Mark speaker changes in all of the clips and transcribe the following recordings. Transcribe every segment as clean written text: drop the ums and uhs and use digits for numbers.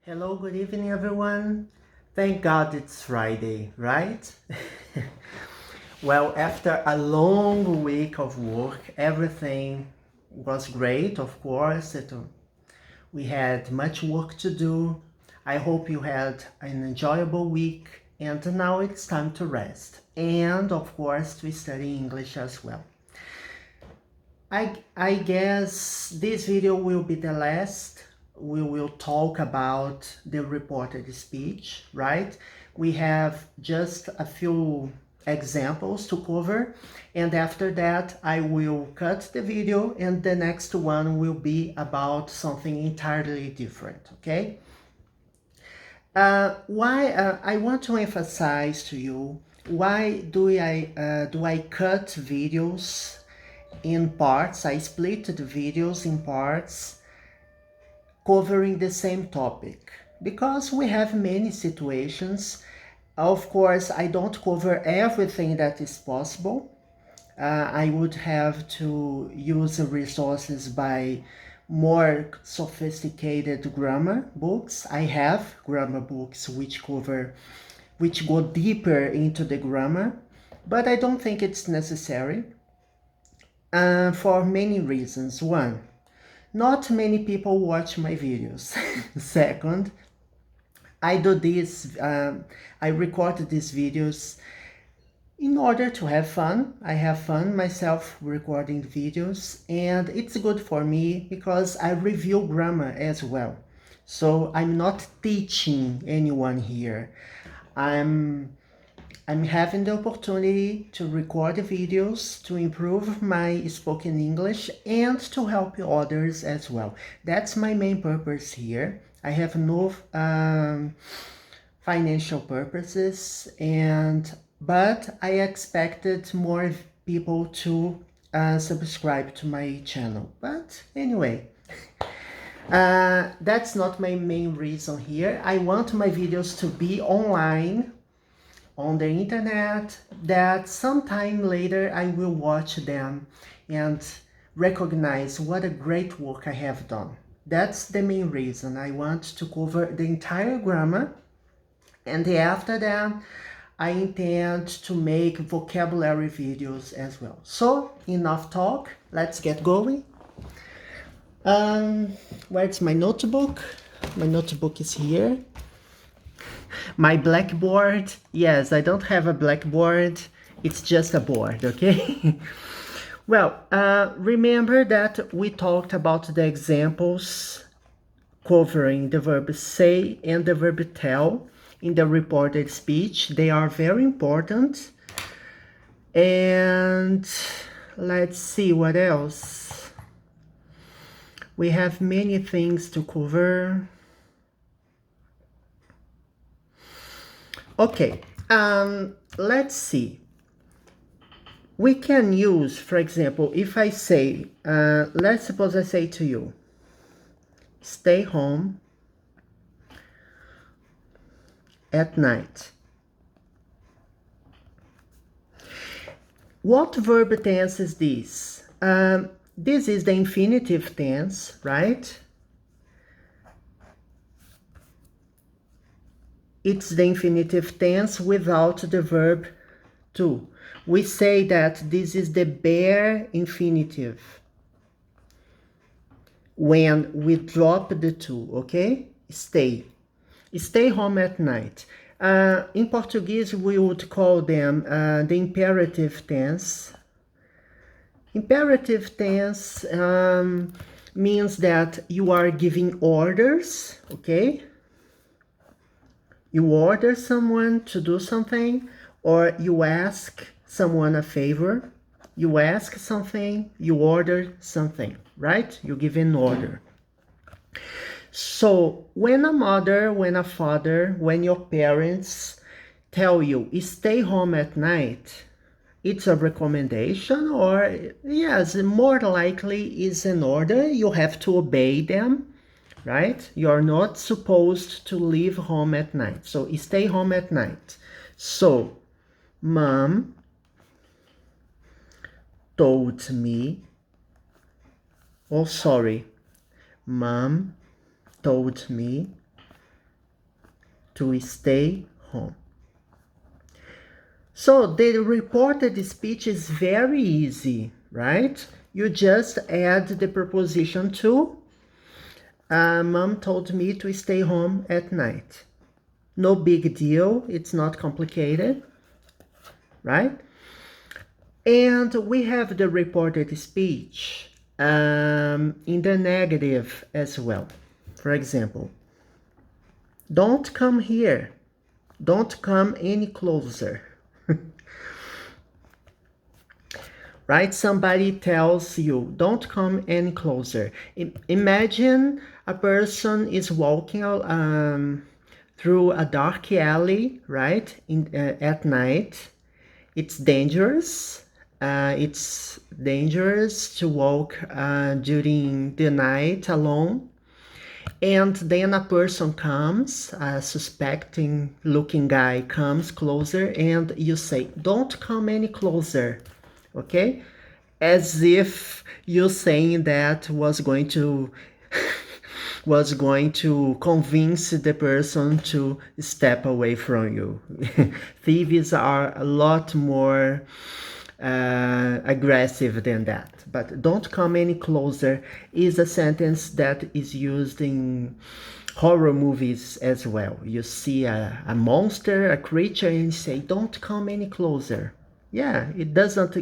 Speaker 1: Hello, good evening, everyone. Thank God it's Friday, right? Well, after a long week of work, everything was great, of course. We had much work to do. I hope you had an enjoyable week, and now it's time to rest. And, of course, to study English as well. I guess this video will be the last. We will talk about the reported speech, right? We have just a few examples to cover, and after that I will cut the video and the next one will be about something entirely different, okay? I want to emphasize to you, why do I cut videos in parts? I split the videos in parts covering the same topic because we have many situations. Of course, I don't cover everything that is possible. I would have to use resources by more sophisticated grammar books. I have grammar books which go deeper into the grammar, but I don't think it's necessary for many reasons. One, not many people watch my videos. Second, I record these videos in order to have fun. I have fun myself recording videos, and it's good for me because I review grammar as well. So I'm not teaching anyone here. I'm having the opportunity to record videos to improve my spoken English and to help others as well. That's my main purpose here. I have no financial purposes, but I expected more people to subscribe to my channel. But anyway, that's not my main reason here. I want my videos to be online on the internet, that sometime later I will watch them and recognize what a great work I have done. That's the main reason. I want to cover the entire grammar, and after that I intend to make vocabulary videos as well. So enough talk, let's get going. Where's my notebook? My notebook is here. My blackboard, yes, I don't have a blackboard, it's just a board, okay? Well, remember that we talked about the examples covering the verb say and the verb tell in the reported speech. They are very important. And let's see what else. We have many things to cover. Okay, let's see. We can use, for example, if I say, let's suppose I say to you, stay home at night. What verb tense is this? This is the infinitive tense, right? It's the infinitive tense without the verb to. We say that this is the bare infinitive when we drop the to, okay? Stay. Stay home at night. In Portuguese, we would call them the imperative tense. Imperative tense means that you are giving orders, okay? You order someone to do something, or you ask someone a favor. You ask something, you order something, right? You give an order. So when a mother, when a father, when your parents tell you, stay home at night, it's a recommendation, or yes, more likely is an order. You have to obey them, right? You're not supposed to leave home at night. So stay home at night. So mom told me, oh sorry, mom told me to stay home. So the reported speech is very easy, right? You just add the preposition to. Mom told me to stay home at night. No big deal, it's not complicated, right? And we have the reported speech in the negative as well. For example, don't come here. Don't come any closer. Right? Somebody tells you, don't come any closer. Imagine a person is walking through a dark alley, right? At night. It's dangerous. It's dangerous to walk during the night alone. And then a person comes, a suspecting looking guy comes closer, and you say, don't come any closer, okay? As if you saying that was going to convince the person to step away from you. Thieves are a lot more aggressive than that. But don't come any closer is a sentence that is used in horror movies as well. You see a monster, a creature, and you say, don't come any closer. Yeah, it doesn't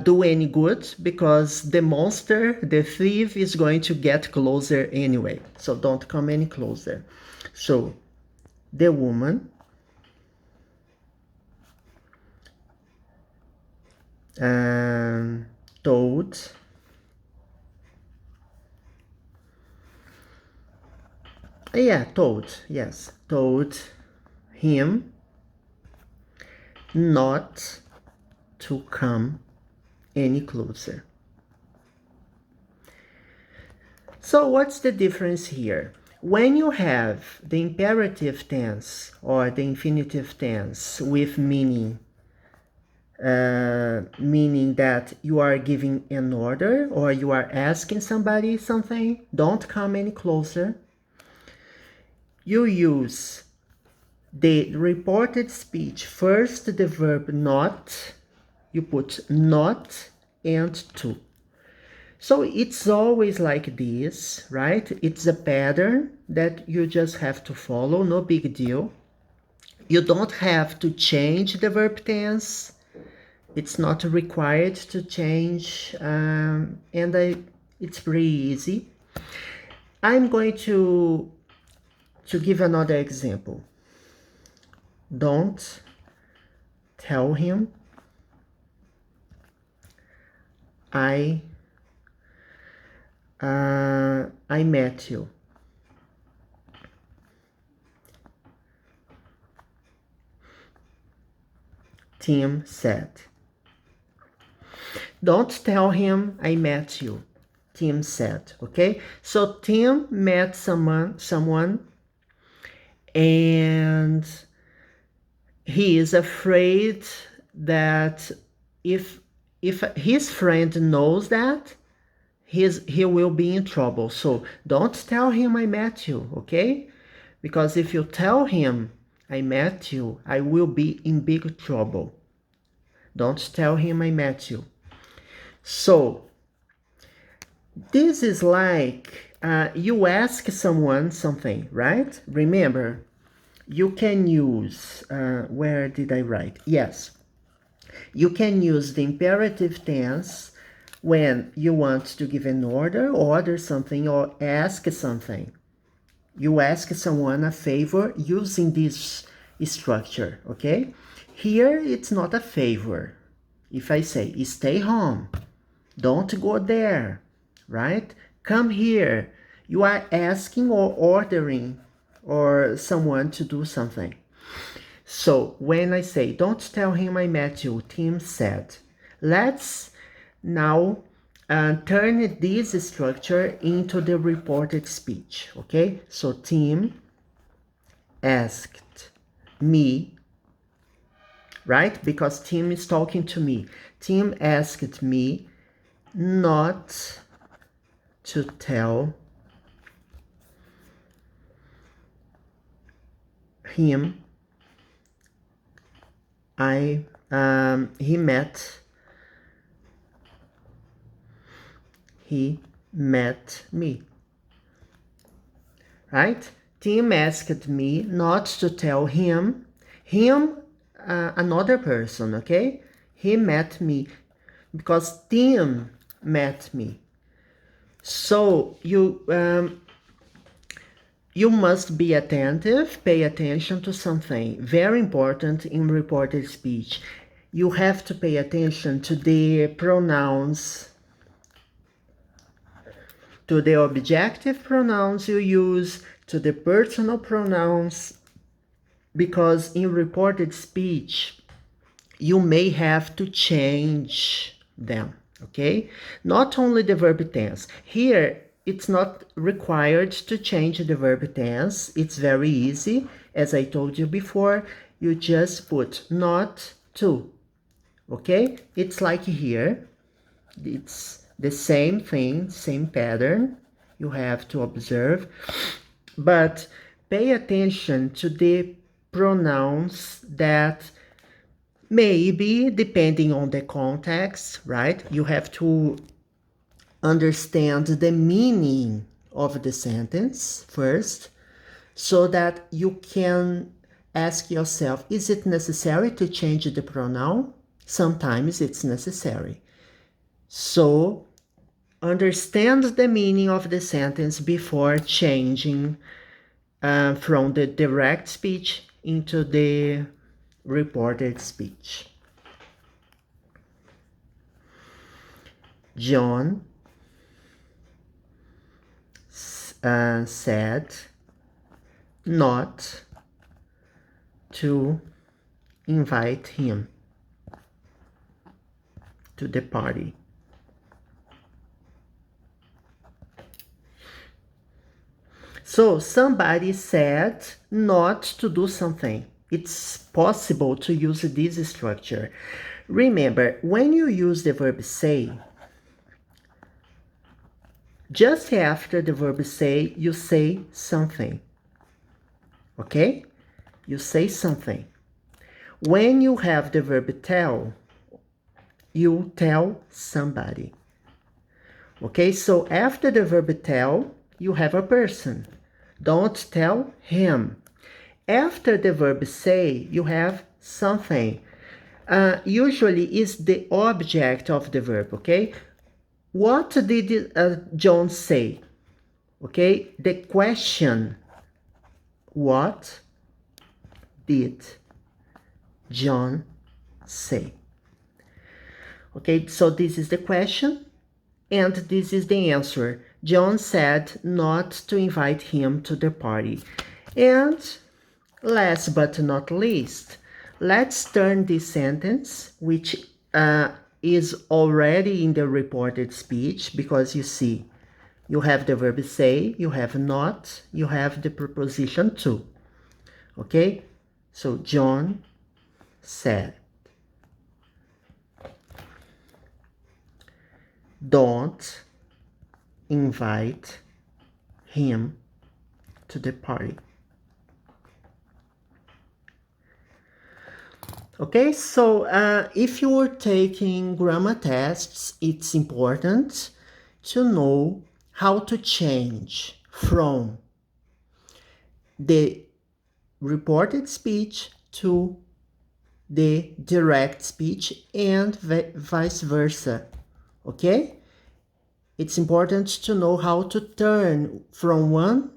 Speaker 1: do any good, because the monster, the thief, is going to get closer anyway. So don't come any closer. So the woman told him not to come any closer. So what's the difference here? When you have the imperative tense or the infinitive tense with meaning that you are giving an order or you are asking somebody something, don't come any closer, you use the reported speech first, the verb not, you put not and to. So it's always like this, right? It's a pattern that you just have to follow, no big deal. You don't have to change the verb tense. It's not required to change, it's pretty easy. I'm going to give another example. Don't tell him I met you. Tim said. Don't tell him I met you, Tim said, okay? So Tim met someone, and he is afraid that if his friend knows that, he will be in trouble. So don't tell him I met you, okay? Because if you tell him I met you, I will be in big trouble. Don't tell him I met you. So this is like you ask someone something, right? Remember, you can use, where did I write? Yes. You can use the imperative tense when you want to give an order something, or ask something. You ask someone a favor using this structure, okay? Here, it's not a favor. If I say, stay home, don't go there, right? Come here. You are asking or ordering or someone to do something. So when I say, don't tell him I met you, Tim said. Let's now turn this structure into the reported speech, okay? So Tim asked me, right? Because Tim is talking to me. Tim asked me not to tell him. He met me, right? Tim asked me not to tell him, another person, okay? He met me, because Tim met me. So you must be attentive, pay attention to something very important in reported speech. You have to pay attention to the pronouns, to the objective pronouns you use, to the personal pronouns, because in reported speech, you may have to change them, okay? Not only the verb tense. Here, it's not required to change the verb tense. It's very easy. As I told you before, you just put not to, okay? It's like here. It's the same thing, same pattern you have to observe. But pay attention to the pronouns that maybe, depending on the context, right? You have to understand the meaning of the sentence first, so that you can ask yourself, is it necessary to change the pronoun? Sometimes it's necessary. So understand the meaning of the sentence before changing from the direct speech into the reported speech. John said not to invite him to the party. So somebody said not to do something. It's possible to use this structure. Remember, when you use the verb say, just after the verb say, you say something. Okay? You say something. When you have the verb tell, you tell somebody. Okay? So after the verb tell, you have a person. Don't tell him. After the verb say, you have something. Usually is the object of the verb, okay? What did John say? Okay, the question, what did John say? Okay, so this is the question, and this is the answer. John said not to invite him to the party. And last but not least, let's turn this sentence, which is already in the reported speech, because you see, you have the verb say, you have not, you have the preposition to. Okay? So John said, don't invite him to the party. Okay, so if you are taking grammar tests, it's important to know how to change from the reported speech to the direct speech and vice versa, okay? It's important to know how to turn from one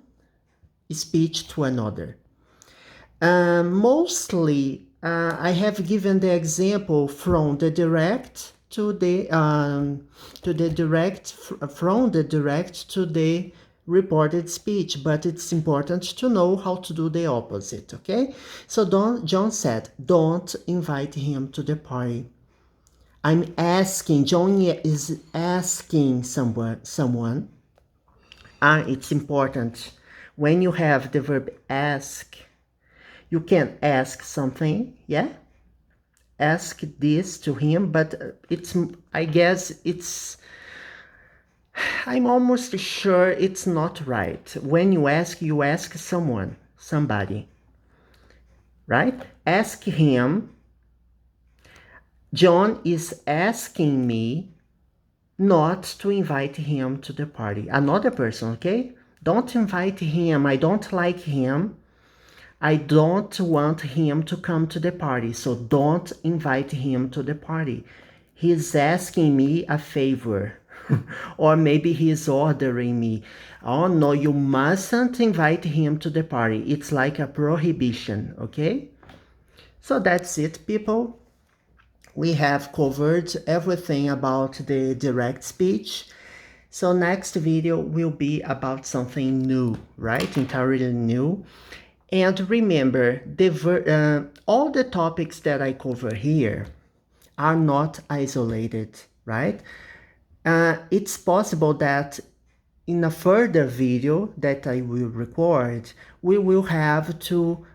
Speaker 1: speech to another. Mostly, I have given the example from the direct to the direct to the reported speech, but it's important to know how to do the opposite, okay? So John said, don't invite him to the party. I'm asking, joinha is asking someone. It's important. When you have the verb ask, you can ask something, yeah? Ask this to him, but I'm almost sure it's not right. When you ask someone, somebody. right? Ask him. John is asking me not to invite him to the party. Another person, okay? Don't invite him. I don't like him. I don't want him to come to the party, so don't invite him to the party. He's asking me a favor. Or maybe he's ordering me. Oh no, you mustn't invite him to the party. It's like a prohibition, okay? So that's it, people. We have covered everything about the direct speech. So next video will be about something new, right? Entirely new. And remember, all the topics that I cover here are not isolated, right? It's possible that in a further video that I will record, we will have to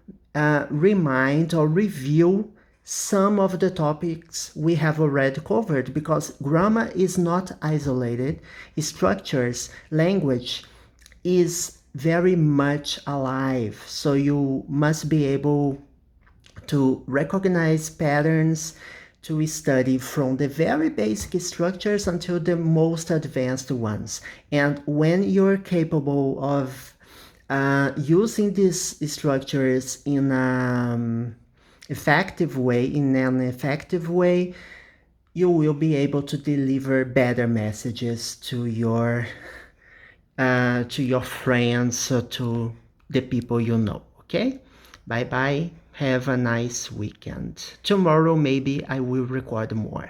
Speaker 1: remind or review some of the topics we have already covered, because grammar is not isolated. Structures, language is very much alive. So you must be able to recognize patterns, to study from the very basic structures until the most advanced ones. And when you're capable of using these structures in an effective way, you will be able to deliver better messages to your friends, or to the people you know, okay? Bye bye. Have a nice weekend. Tomorrow maybe I will record more.